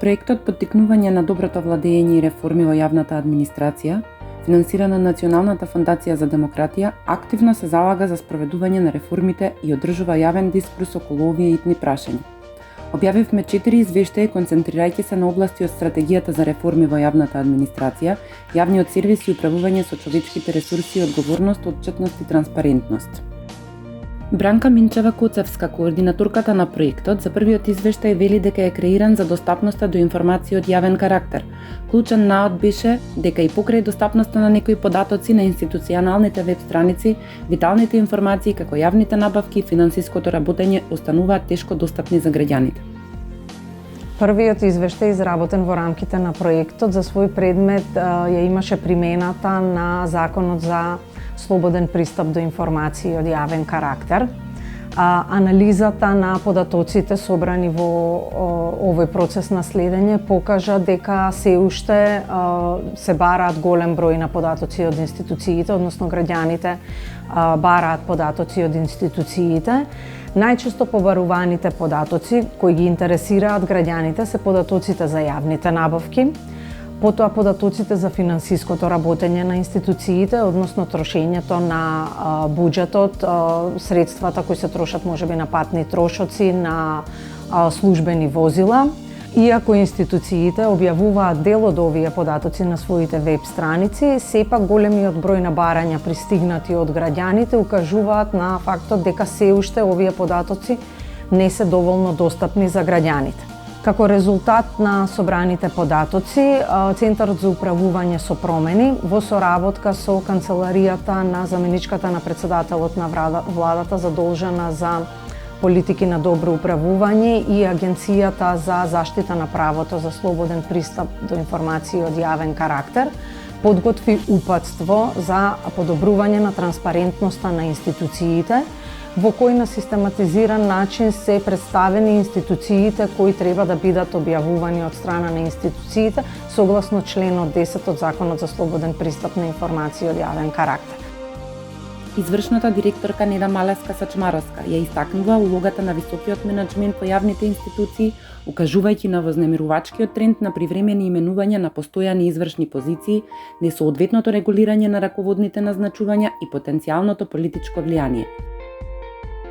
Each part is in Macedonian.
Проектот Поттикнување на доброто владење и реформи во јавната администрација, финансиран од Националната фондација за демократија, активно се залага за спроведување на реформите и одржува јавен дискурс околу овие итни прашања. Објавивме 4 извештаи концентрирајќи се на области од стратегијата за реформи во јавната администрација, јавниот сервис и управување со човечките ресурси и одговорност, отчетност и транспарентност. Бранка Минчева-Коцевска, координаторката на проектот, за првиот извештај вели дека е креиран за достапноста до информации од јавен карактер. Клучен наод беше дека и покрај достапноста на некои податоци на институционалните веб страници, виталните информации како јавните набавки и финансиското работење остануваат тешко достапни за граѓаните. Првиот извештај изработен во рамките на проектот за свој предмет ја имаше примената на Законот за слободен пристап до информации од јавен карактер. Анализата на податоците собрани во овој процес на следење покажа дека се уште се бараат голем број на податоци од институциите, односно граѓаните бараат податоци од институциите. Најчесто побаруваните податоци кои ги интересираат граѓаните се податоците за јавните набавки, потоа податоците за финансиското работење на институциите, односно трошењето на буџетот, средствата кои се трошат можеби на патни трошоци, на службени возила. Иако институциите објавуваат дел од овие податоци на своите веб страници, сепак големиот број на барања пристигнати од граѓаните укажуваат на фактот дека се уште овие податоци не се доволно достапни за граѓаните. Како резултат на собраните податоци, Центарот за управување со промени во соработка со канцеларијата на заменичката на председателот на владата задолжена за политики на добро управување и Агенцијата за заштита на правото за слободен пристап до информации од јавен карактер подготви упатство за подобрување на транспарентноста на институциите, во кој на систематизиран начин се представени институциите кои треба да бидат објавувани од страна на институциите согласно членот 10 од Законот за слободен пристап на информации од јавен карактер. Извршната директорка Неда Малеска-Сачмаровска ја истакнува улогата на високиот менаџмент во јавните институции, укажувајќи на вознемирувачкиот тренд на привремени именувања на постојани извршни позиции, несоодветното регулирање на раководните назначувања и потенцијалното политичко влијание.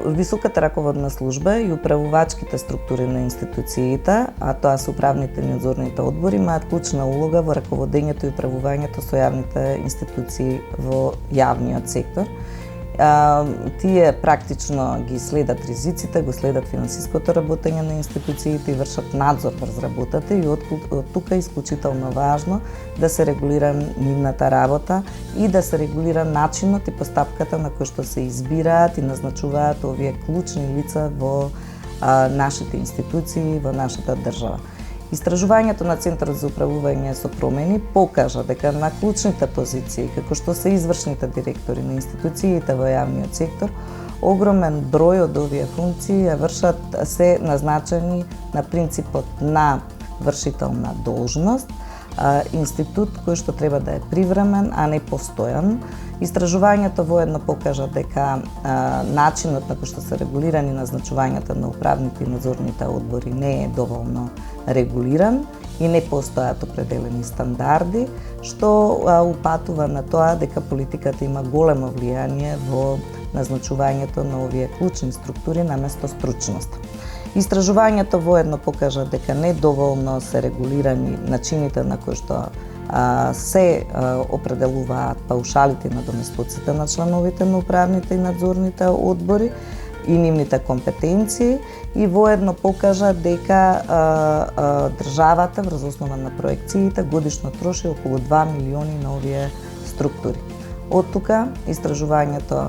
Високата раководна служба и управувачките структури на институциите, а тоа се управните и надзорните одбори, имаат клучна улога во раководењето и управувањето со јавните институции во јавниот сектор. Тие практично ги следат ризиците, го следат финансиското работење на институциите и вршат надзор врз работата и од тука е исклучително важно да се регулира нивната работа и да се регулира начинот и постапката на кој што се избираат и назначуваат овие клучни лица во нашите институции, во нашата држава. Истражувањето на Центарот за управување со промени покажа дека на клучните позиции, како што се извршните директори на институциите во јавниот сектор, огромен број од овие функции ја вршат се назначени на принципот на вршител на должност, институт кој што треба да е привремен, а не постојан. Истражувањето воедно покажа дека начинот на кој што се регулирани назначувањата на управните и надзорните одбори не е доволно регулиран и не постојат определени стандарди, што упатува на тоа дека политиката има големо влијание во назначувањето на овие клучни структури наместо стручност. Истражувањето воедно покажа дека не доволно се регулирани начините на кои што се определуваат паушалите на доместоците на членовите на управните и надзорните одбори и нивните компетенции и воедно покажа дека државата врз основа на проекциите годишно троши околу 2 милиони на овие структури. Од тука истражувањето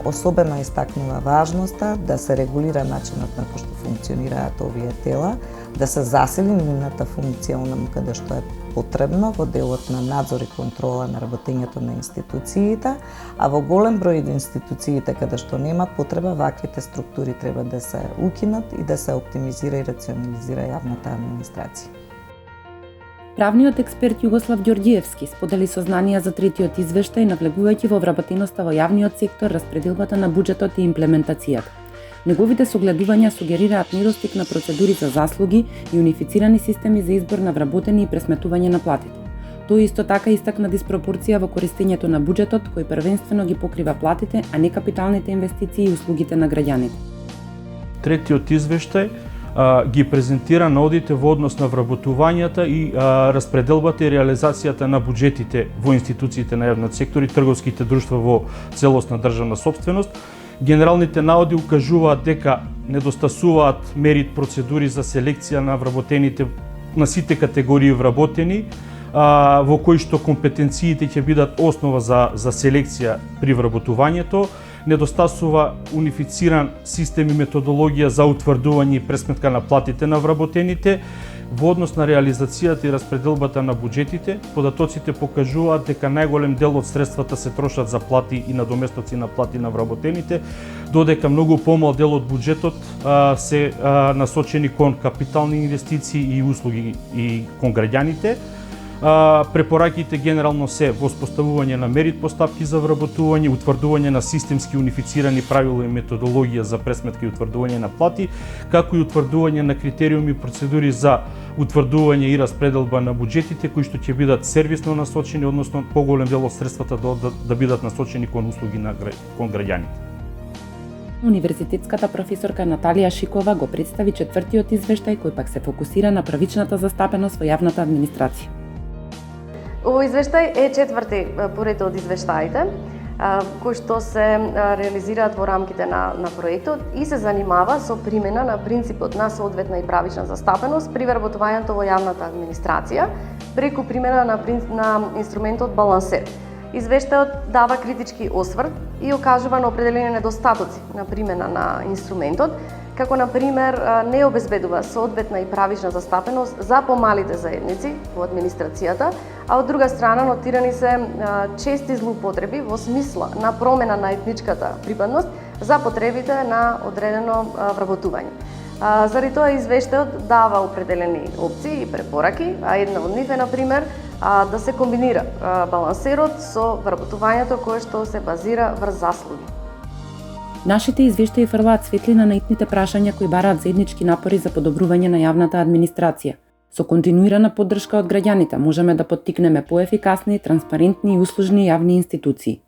особено истакнува важноста да се регулира начинот на кој што функционираат овие тела, да се засили нивната функција онаму каде што е потребно во делот на надзор и контрола на работењето на институциите, а во голем број од институциите каде што нема потреба, ваквите структури треба да се укинат и да се оптимизира и рационализира јавната администрација. Правниот експерт Југослав Ѓорѓиевски сподели сознанија за третиот извештај, навлегувајќи во вработеноста во јавниот сектор, распределбата на буџетот и имплементацијата. Неговите согледувања сугерираат недостиг на процедури за заслуги и унифицирани системи за избор на вработени и пресметување на платите. Тој исто така истакна диспропорција во користењето на буџетот, кој првенствено ги покрива платите, а не капиталните инвестиции и услугите на граѓаните. Третиот извештај ги презентира наодите во однос на вработувањата и распределбата и реализацијата на буџетите во институциите на јавниот сектор и трговските друштва во целосна државна сопственост. Генералните наоди укажуваат дека недостасуваат мерит процедури за селекција на вработените на сите категории вработени, во кои што компетенциите ќе бидат основа за селекција при вработувањето. Недостасува унифициран систем и методологија за утврдување и пресметка на платите на вработените. Во однос на реализацијата и распределбата на буџетите, податоците покажуваат дека најголем дел од средствата се трошат за плати и надоместоци на плати на вработените, додека многу помал дел од буџетот се насочени кон капитални инвестиции и услуги и кон граѓаните. Препораките генерално се воспоставување на мерит поставки за вработување, утврдување на системски унифицирани правила и методологија за пресметка и утврдување на плати, како и утврдување на критериуми и процедури за утврдување и распределба на буџетите, кои што ќе бидат сервисно насочени, односно поголем дел од средствата да бидат насочени кон услуги кон граѓаните. Универзитетската професорка Наталија Шикова го представи четвртиот извештај, кој пак се фокусира на правичната застапеност во јавната администрација. Овој извештај е четврти поред од извештаите кои што се реализираат во рамките на проектот и се занимава со примена на принципот на соодветна и правична застапеност при вработувањето во јавната администрација преку примена на инструментот балансер. Извештајот дава критички осврт и окажува на определени недостатоци на примена на инструментот, како на пример не обезбедува соодветна и правична застапеност за помалите заедници во администрацијата, а од друга страна нотирани се чести злоупотреби во смисла на промена на етничката припадност за потребите на одредено вработување. Заради тоа извештајот дава определени опции и препораки, а една од нив е на пример да се комбинира балансерот со вработувањето кое што се базира врз заслуги. Нашите извештаи фрлаат светлина на итните прашања кои бараат заеднички напори за подобрување на јавната администрација. Со континуирана поддршка од граѓаните можеме да поттикнеме поефикасни, транспарентни и услужни јавни институции.